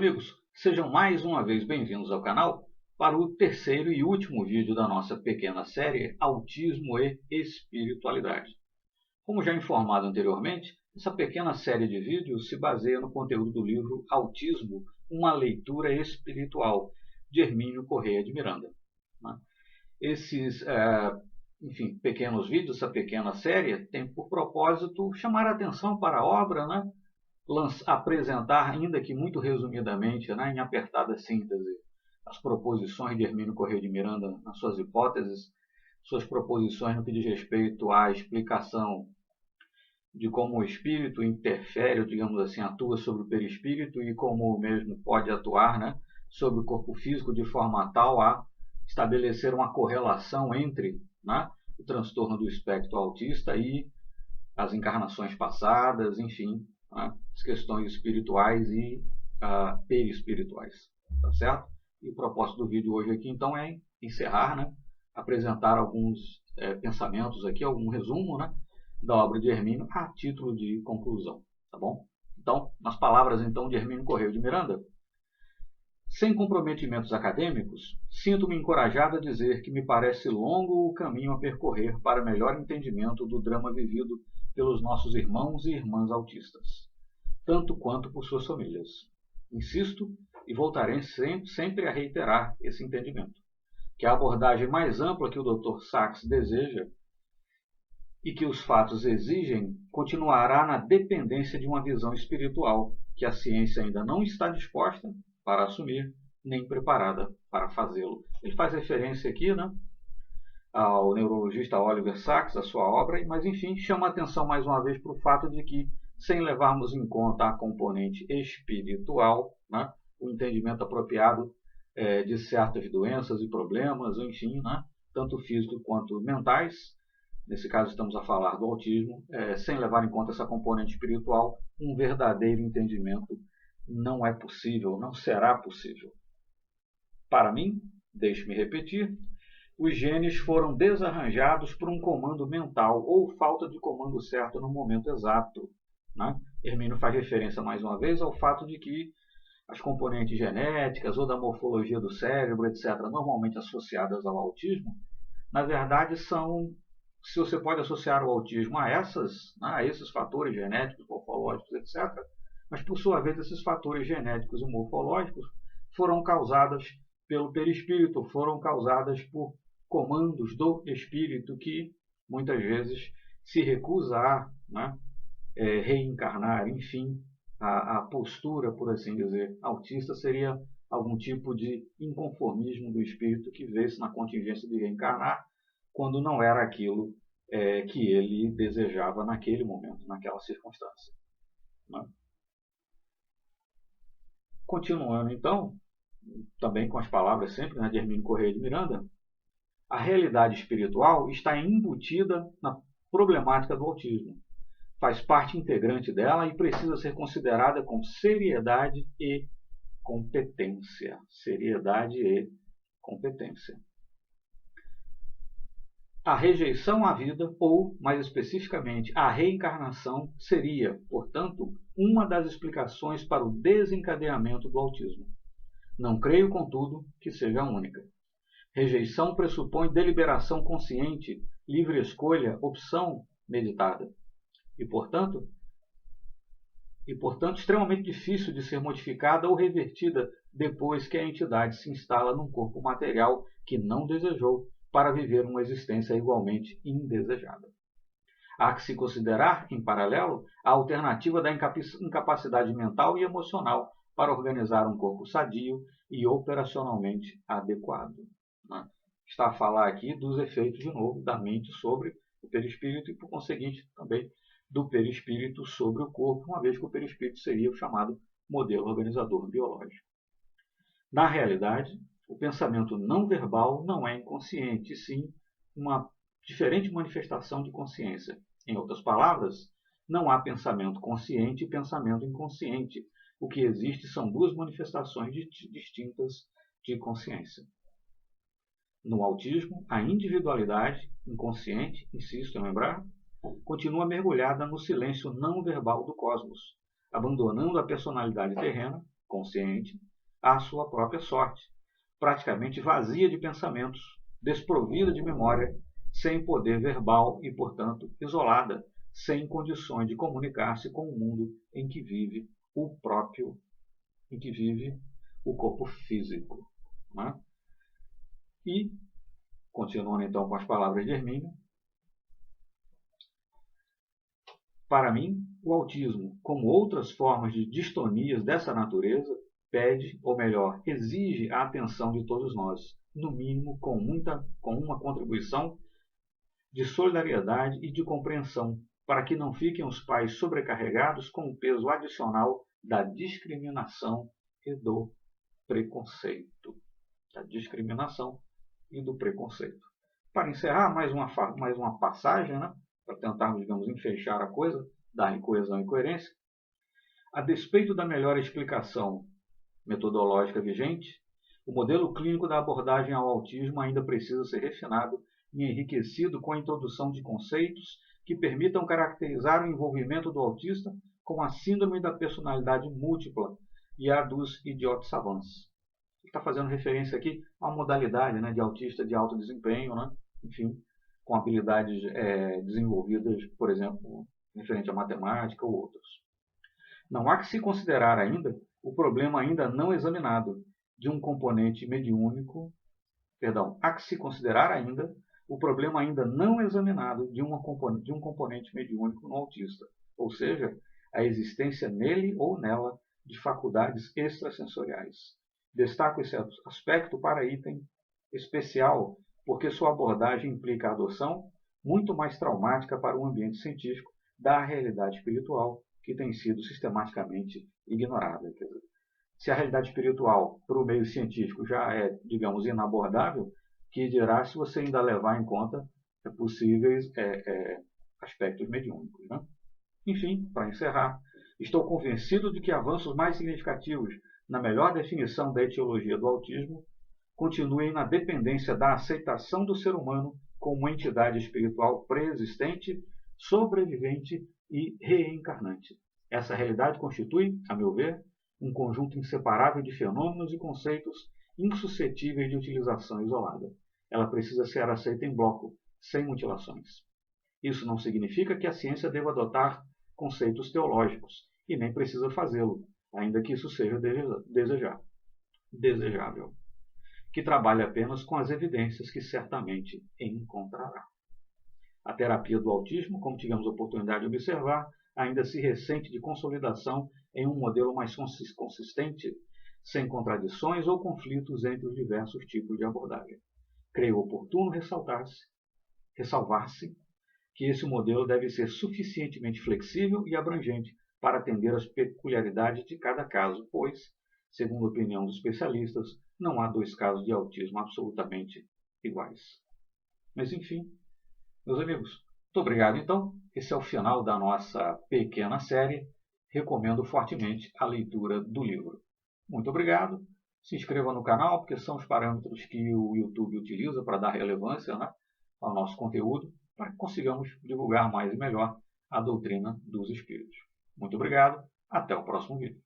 amigos, sejam mais uma vez bem-vindos ao canal para o terceiro e último vídeo da nossa pequena série Autismo e Espiritualidade. Como já informado anteriormente, essa pequena série de vídeos se baseia no conteúdo do livro Autismo, uma leitura espiritual, de Hermínio Corrêa de Miranda. Esses pequenos vídeos, essa pequena série, tem por propósito chamar a atenção para a obra, apresentar, ainda que muito resumidamente, em apertada síntese, as proposições de Hermínio Corrêa de Miranda nas suas hipóteses, suas proposições no que diz respeito à explicação de como o espírito interfere, digamos assim, atua sobre o perispírito e como o mesmo pode atuar sobre o corpo físico de forma tal a estabelecer uma correlação entre o transtorno do espectro autista e as encarnações passadas, enfim, as questões espirituais e perispirituais, tá certo? E o propósito do vídeo hoje aqui, então, é encerrar, apresentar alguns pensamentos aqui, algum resumo, da obra de Hermínio a título de conclusão, tá bom? Então, nas palavras então de Hermínio Corrêa de Miranda, sem comprometimentos acadêmicos, sinto-me encorajado a dizer que me parece longo o caminho a percorrer para melhor entendimento do drama vivido pelos nossos irmãos e irmãs autistas, tanto quanto por suas famílias. Insisto e voltarei sempre a reiterar esse entendimento, que a abordagem mais ampla que o Dr. Sachs deseja e que os fatos exigem continuará na dependência de uma visão espiritual que a ciência ainda não está disposta para assumir, nem preparada para fazê-lo. Ele faz referência aqui ao neurologista Oliver Sacks, a sua obra, mas enfim, chama a atenção mais uma vez para o fato de que, sem levarmos em conta a componente espiritual, o entendimento apropriado de certas doenças e problemas, enfim, tanto físicos quanto mentais, nesse caso estamos a falar do autismo, sem levar em conta essa componente espiritual, um verdadeiro entendimento não é possível, não será possível. Para mim, deixe-me repetir, os genes foram desarranjados por um comando mental ou falta de comando certo no momento exato. Hermínio faz referência mais uma vez ao fato de que as componentes genéticas ou da morfologia do cérebro, etc., normalmente associadas ao autismo, na verdade são, se você pode associar o autismo a esses fatores genéticos, morfológicos, etc., mas por sua vez esses fatores genéticos e morfológicos foram causados pelo perispírito, foram causadas por comandos do espírito que muitas vezes se recusa a reencarnar. Enfim, a postura, por assim dizer, autista seria algum tipo de inconformismo do espírito que vê-se na contingência de reencarnar quando não era aquilo que ele desejava naquele momento, naquela circunstância. Continuando então, também com as palavras sempre de Hermínio Corrêa de Miranda, a realidade espiritual está embutida na problemática do autismo. Faz parte integrante dela e precisa ser considerada com seriedade e competência. Seriedade e competência. A rejeição à vida, ou, mais especificamente, a reencarnação, seria, portanto, uma das explicações para o desencadeamento do autismo. Não creio, contudo, que seja a única. Rejeição pressupõe deliberação consciente, livre escolha, opção meditada. E, portanto, extremamente difícil de ser modificada ou revertida depois que a entidade se instala num corpo material que não desejou para viver uma existência igualmente indesejada. Há que se considerar, em paralelo, a alternativa da incapacidade mental e emocional para organizar um corpo sadio e operacionalmente adequado. Está a falar aqui dos efeitos, de novo, da mente sobre o perispírito e, por conseguinte, também do perispírito sobre o corpo, uma vez que o perispírito seria o chamado modelo organizador biológico. Na realidade, o pensamento não verbal não é inconsciente, sim uma diferente manifestação de consciência. Em outras palavras, não há pensamento consciente e pensamento inconsciente. O que existe são duas manifestações distintas de consciência. No autismo, a individualidade inconsciente, insisto em lembrar, continua mergulhada no silêncio não verbal do cosmos, abandonando a personalidade terrena consciente, à sua própria sorte, praticamente vazia de pensamentos, desprovida de memória, sem poder verbal e, portanto, isolada, sem condições de comunicar-se com o mundo em que vive o corpo físico. Né? E, continuando então com as palavras de Hermínio, para mim, o autismo, como outras formas de distonias dessa natureza, pede, ou melhor, exige a atenção de todos nós, no mínimo com uma contribuição de solidariedade e de compreensão, para que não fiquem os pais sobrecarregados com o peso adicional da discriminação e do preconceito. Para encerrar, mais uma passagem, né, para tentarmos, digamos, enfechar a coisa, dar coesão e coerência. A despeito da melhor explicação metodológica vigente, o modelo clínico da abordagem ao autismo ainda precisa ser refinado e enriquecido com a introdução de conceitos que permitam caracterizar o envolvimento do autista com a síndrome da personalidade múltipla e a dos idiotes savants. Ele está fazendo referência aqui à modalidade, né, de autista de alto desempenho, né, enfim, com habilidades desenvolvidas, por exemplo, referente à matemática ou outros. Não há que se considerar ainda o problema ainda não examinado de um componente mediúnico, há que se considerar ainda o problema ainda não examinado de um componente mediúnico no autista, ou seja, a existência nele ou nela de faculdades extrasensoriais. Destaco esse aspecto para item especial, porque sua abordagem implica a adoção muito mais traumática para o ambiente científico da realidade espiritual, que tem sido sistematicamente ignorada. Quer dizer, se a realidade espiritual para o meio científico já é, digamos, inabordável, que dirá se você ainda levar em conta possíveis aspectos mediúnicos. Né? Enfim, para encerrar, estou convencido de que avanços mais significativos na melhor definição da etiologia do autismo continuem na dependência da aceitação do ser humano como uma entidade espiritual pré-existente, sobrevivente e reencarnante. Essa realidade constitui, a meu ver, um conjunto inseparável de fenômenos e conceitos insuscetíveis de utilização isolada. Ela precisa ser aceita em bloco, sem mutilações. Isso não significa que a ciência deva adotar conceitos teológicos, e nem precisa fazê-lo, ainda que isso seja desejável. Que trabalhe apenas com as evidências que certamente encontrará. A terapia do autismo, como tivemos a oportunidade de observar, ainda se ressente de consolidação em um modelo mais consistente, sem contradições ou conflitos entre os diversos tipos de abordagem. Creio oportuno ressalvar-se que esse modelo deve ser suficientemente flexível e abrangente para atender às peculiaridades de cada caso, pois, segundo a opinião dos especialistas, não há dois casos de autismo absolutamente iguais. Mas, enfim, meus amigos, muito obrigado. Então, esse é o final da nossa pequena série. Recomendo fortemente a leitura do livro. Muito obrigado. Se inscreva no canal, porque são os parâmetros que o YouTube utiliza para dar relevância, né, ao nosso conteúdo, para que consigamos divulgar mais e melhor a doutrina dos espíritos. Muito obrigado. Até o próximo vídeo.